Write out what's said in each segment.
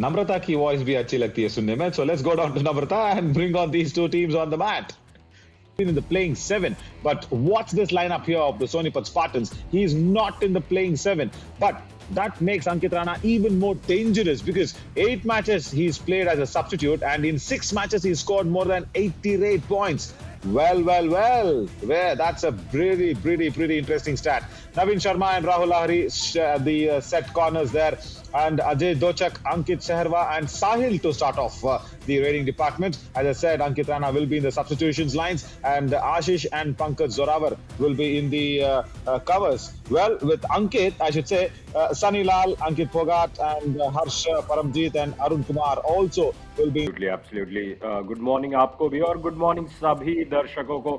नम्रता की वॉइस भी अच्छी लगती है सुनने में. So let's go down to Namrata and bring on these two teams on the mat. In the playing seven, but watch this lineup here of the Sonipat Spartans. He's not in the playing seven, but that makes Ankit Rana even more dangerous because 8 matches he's played as a substitute, and in 6 matches he's scored more than 88 points. Well, that's a pretty interesting stat. Navin Sharma and Rahul Lahiri, the set corners there, and Ajay Dochak, Ankit Seherwa, and Sahil to start off the raiding department. As I said, Ankit Rana will be in the substitutions lines, and Ashish and Pankaj Zorawar will be in the covers. Well, with Ankit, I should say, Sunny Lal, Ankit Phogat, and Harsh Paramjeet and Arun Kumar also will be. Absolutely. Good morning आपको भी और good morning सभी दर्शकों को.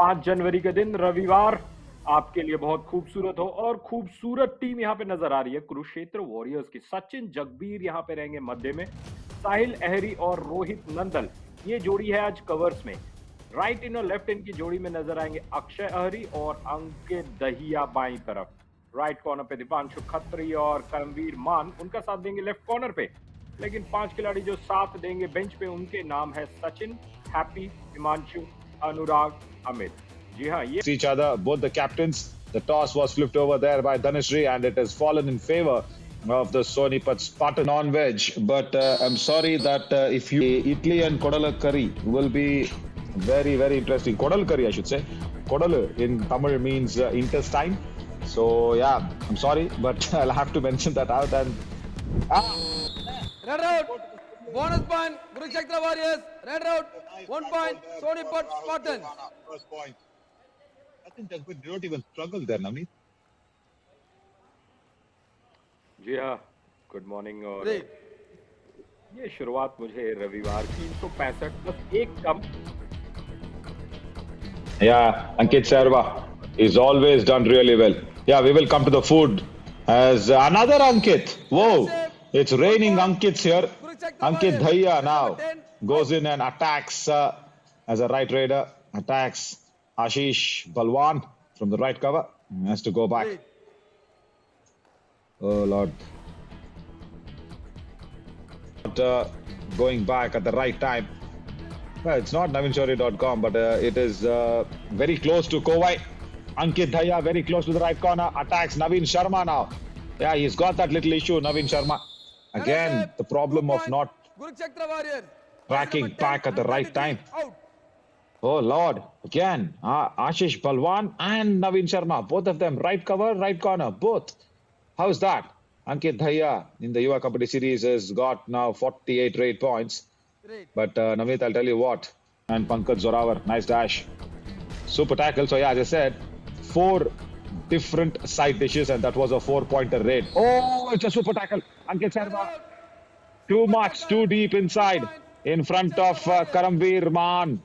5 जनवरी के दिन रविवार आपके लिए बहुत खूबसूरत हो और खूबसूरत टीम यहाँ पे नजर आ रही है कुरुक्षेत्र वॉरियर्स की. सचिन जगबीर यहाँ पे रहेंगे मध्य में, साहिल अहरी और रोहित नंदल ये जोड़ी है आज कवर्स में. राइट इन और लेफ्ट इन की जोड़ी में नजर आएंगे अक्षय अहरी और अंकित दहिया बाईं तरफ. राइट कॉर्नर पे दीपांशु खत्री और करमवीर मान उनका साथ देंगे लेफ्ट कॉर्नर पे. लेकिन 5 खिलाड़ी जो साथ देंगे बेंच पे उनके नाम है सचिन, हैप्पी, हिमांशु, अनुराग, अमित. जी हाँ, ये each other, both the captains. The toss was flipped over there by Dhanashree, and it has fallen in favor of the Sonipat Spartan non-veg. But I'm sorry that if you idli and kodala curry will be very interesting. Kodal curry, I should say. Kodal in Tamil means intestine. So yeah, I'm sorry, but I'll have to mention that out. And red out, bonus point, Kurukshetra Warriors. Red out, 1 point, Sonipat Spartans. First point. I think they don't even struggle there, Navneet. जी हाँ, good morning. और ये शुरुआत मुझे रविवार की 365 plus 1 come. Yeah, Ankit Seherwa is always done really well. Yeah, we will come to the food as another Ankit. Whoa, it's raining Ankits here. Ankit Dhaya now goes in and attacks as a right raider. Attacks Ashish Balwan from the right cover. He has to go back. Oh Lord. Going back at the right time. Well, it's not navinshori.com, but it is very close to Kovai. Ankit Dhaya very close to the right corner. Attacks Navin Sharma now. Yeah, he's got that little issue, Navin Sharma. Again, the problem of not tracking back at the right time. Oh Lord, again, Ashish Balwan and Navin Sharma, both of them, right cover, right corner, both. How's that? Ankit Dhaya in the Yuva Kabaddi series has got now 48 rate points. But Navneet, I'll tell you what, and Pankaj Zorawar, nice dash. Super tackle. So yeah, as I said, 4 different side dishes, and that was a 4-pointer raid. Oh, it's a super tackle. Ankit Seherwa. Too much, too deep inside, in front of Karamveer Maan.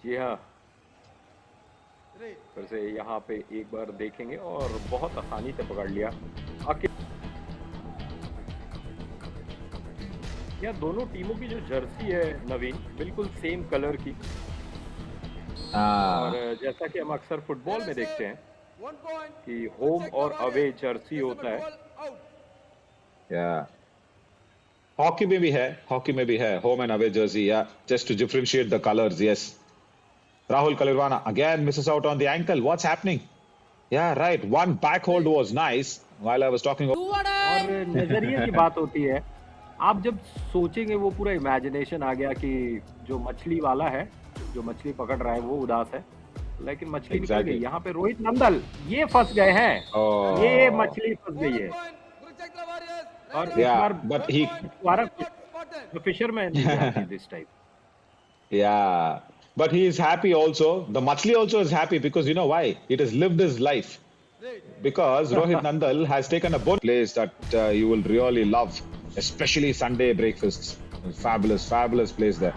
जी हाँ, फिर से यहाँ पे एक बार देखेंगे और बहुत आसानी से पकड़ लिया. या दोनों टीमों की जो जर्सी है नवीन बिल्कुल सेम कलर की. और जैसा कि हम अक्सर फुटबॉल में देखते हैं कि होम और अवे जर्सी होता है. Yeah. Hockey में भी है, home and away jersey, yeah, just to differentiate the colors, yes. Rahul Kalirwana again misses out on the ankle. What's happening? Yeah, right. One back hold was nice while I was talking. और नजरिए की बात होती है. आप जब सोचेंगे वो पूरा इमेजिनेशन आ गया कि जो मछली वाला है, जो मछली पकड़ रहा है वो उदास है, लेकिन मछली निकल गई. यहाँ पे रोहित नंदल ये फंस गए हैं. ये मछली फंस गई है. और इस बार but he the fisherman this time. Yeah, but he is happy also. The Machli also is happy because you know why? It has lived his life. Because Rohit Nandal has taken a boat place that you will really love, especially Sunday breakfasts. Fabulous place there.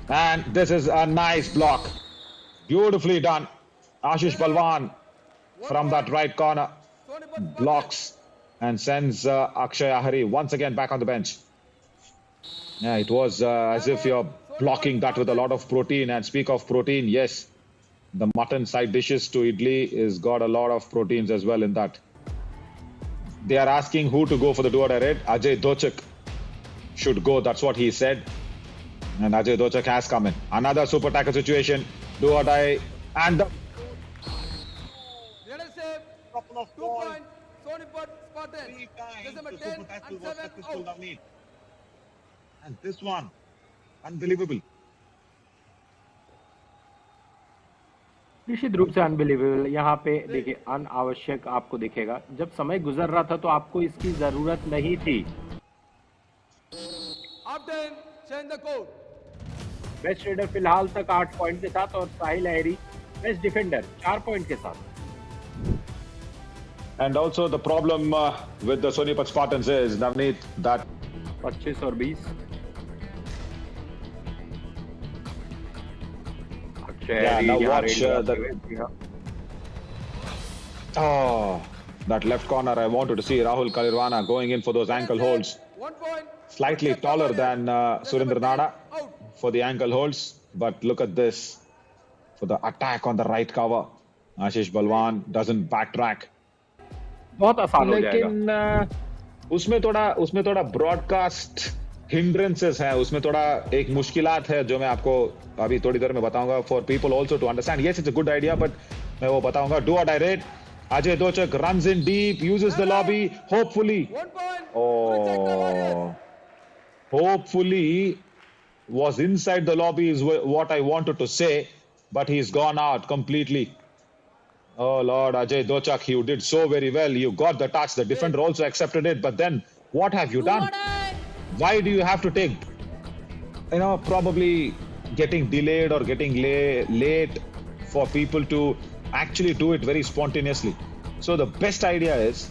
And this is a nice block. Beautifully done. Ashish Balwan from that right corner blocks and sends Akshay Ahari once again back on the bench. Yeah, it was as if you're blocking that with a lot of protein. And speak of protein, yes, The mutton side dishes to idli is got a lot of proteins as well in that. They are asking who to go for the do or die raid. Ajay Dochak should go. That's what he said. And Ajay Dochak has come in. Another super tackle situation. Do or die. And the Leader save. Couple of 2 balls. points. Sonipat Spartan. 3 times Just number the 10 super tackle and was 7 successful, out. Navneet. And this one, unbelievable. निश्चित रूप से unbelievable. यहाँ पे देखिए अनावश्यक आपको दिखेगा, जब समय गुजर रहा था तो आपको इसकी जरूरत नहीं थी। Upton, change the code. Best raider फिलहाल तक 8 पॉइंट के साथ और साहिल अहरी बेस्ट डिफेंडर 4 पॉइंट के साथ। and also the problem with the Sonipat Spartans is Navneet that 25 और 20। Yeah, now watch oh, that left corner. I wanted to see Rahul Kalirwana going in for those ankle holds. 1 point. Slightly taller than Surinder Nada Out. for the ankle holds. But look at this. For the attack on the right cover. Ashish Balwan doesn't backtrack. बहुत आसान हो जाएगा। लेकिन उसमें थोड़ा broadcast hindrances है, उसमें थोड़ा एक मुश्किलात है जो मैं आपको अभी थोड़ी देर में बताऊंगा for people also to understand. Yes it's a good idea but मैं वो बताऊंगा। Do or die raid. Ajay Dochak runs in deep, uses the lobby, hopefully 1 point. oh hopefully was inside the lobby is what I wanted to say, but he's gone out completely. Oh Lord, Ajay Dochak, you did so very well. You got the touch. The defender also accepted it. But then, what have you done? Why do you have to take, probably getting delayed or getting late for people to actually do it very spontaneously? So the best idea is,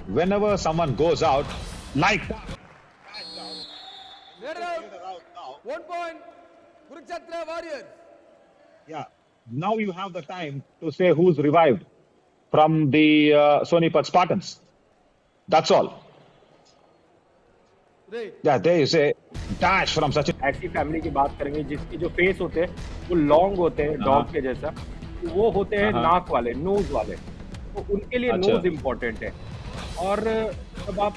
whenever someone goes out, like that, Leader out. Leader out now. 1 point. Kurukshetra Warriors. Yeah. now you have the time to say who's revived from the Sonipat Spartans. That's all. Right. Yeah, there you say dash from Sachin. ऐसी family की बात करेंगे जिसकी जो face होते हैं वो long होते हैं डॉग के जैसा, तो वो होते हैं नाक वाले, नोज वाले, तो उनके लिए अच्छा। नोज इम्पोर्टेंट है। और जब आप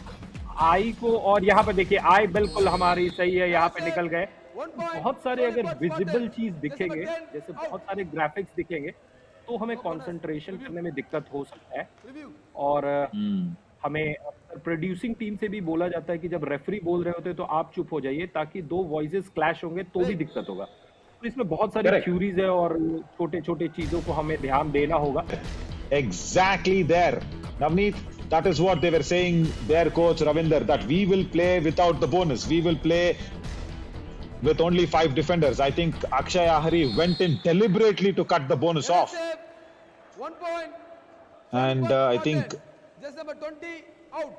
आई को, और यहाँ पे देखिए आई बिल्कुल हमारी सही है, यहाँ पे निकल गए। 1 point. बहुत सारे अगर Sonipat विजिबल Spartan. चीज दिखेंगे, Just number 10 जैसे out. बहुत सारे ग्राफिक्स दिखेंगे, तो हमें कंसंट्रेशन करने में दिक्कत हो सकता है। Review. और हमें प्रोड्यूसिंग टीम से भी बोला जाता है कि जब रेफरी बोल रहे होते हैं तो आप चुप हो जाइए, ताकि दो वॉइसेस क्लैश होंगे तो भी दिक्कत होगा। तो इसमें बहुत सारी Correct. थ्योरीज है और छोटे छोटे चीजों को हमें ध्यान देना होगा। Exactly there. Navneet, that is what they were saying, their coach Ravinder, that we will play without the bonus. We will play with only 5 defenders. I think Akshay Ahari went in deliberately to cut the bonus Leader off. save. 1 point. And Sonipat I Spartan. think Just number 20 out.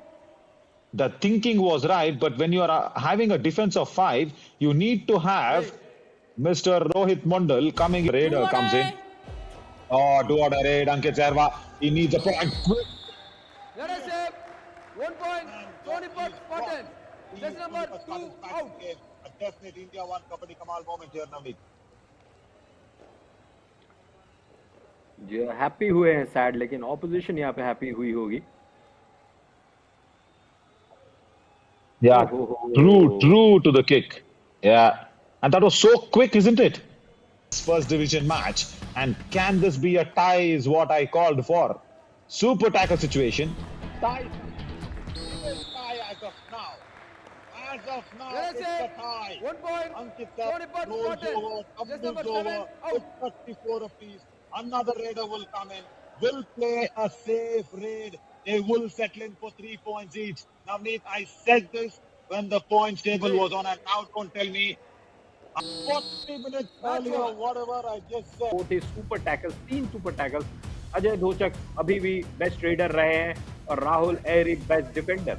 the thinking was right, but when you are having a defense of 5, you need to have Mr. Rohit Mondal coming. Raider comes in. Oh, do or die raid. Ankit Serva. He needs a point. Leader save. 1 point. Sonipat Spartan. Just number 2 out. A definite India 1 Kabaddi Kamal moment here, Navneet. जो happy हुए हैं sad, लेकिन opposition यहाँ पे happy हुई होगी। Yeah, true to the kick. Yeah, and that was so quick, isn't it? First division match, and can this be a tie? Is what I called for. Super tackle situation. Tie. Tie as of now. As of now, Leader it's a save. tie. 1 point. Ankit Sonipat rolls Spartan. over, Just number tumbles 7 over, out. with 34 apiece. Another raider will come in, will play a safe raid. They will settle in for 3 points each. Navneet, I said this when the points table was on, and now don't tell me 40 minutes earlier, whatever I just said. वो थे super tackles, 3 super tackles. Ajay Dochak अभी भी best raider रहे हैं और राहुल एरी best defender.